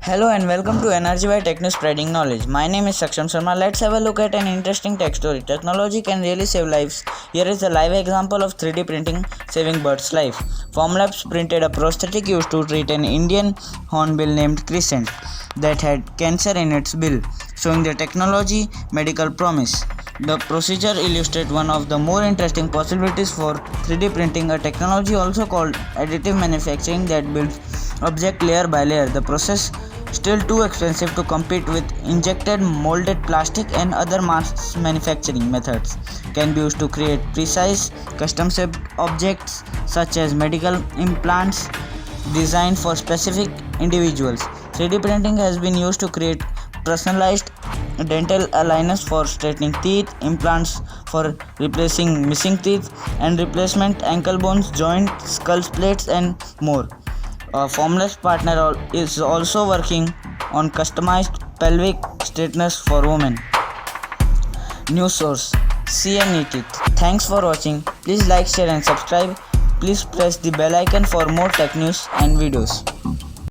Hello and welcome to NRGY Tech News Spreading Knowledge. My name is Saksham Sharma. Let's have a look at an interesting tech story. Technology can really save lives. Here is a live example of 3D printing saving birds' life. Formlabs printed a prosthetic used to treat an Indian hornbill named Crescent that had cancer in its bill, showing the technology medical promise. The procedure illustrates one of the more interesting possibilities for 3D printing, a technology also called additive manufacturing that builds object layer by layer. The process still too expensive to compete with injected molded plastic, and other mass manufacturing methods can be used to create precise custom shaped objects such as medical implants designed for specific individuals. 3D printing has been used to create personalized dental aligners for straightening teeth, implants for replacing missing teeth, and replacement ankle bones, joints, skull plates, and more. A Formlabs partner is also working on customized pelvic straighteners for women. News source: CNET. Thanks for watching. Please like, share, and subscribe. Please press the bell icon for more tech news and videos.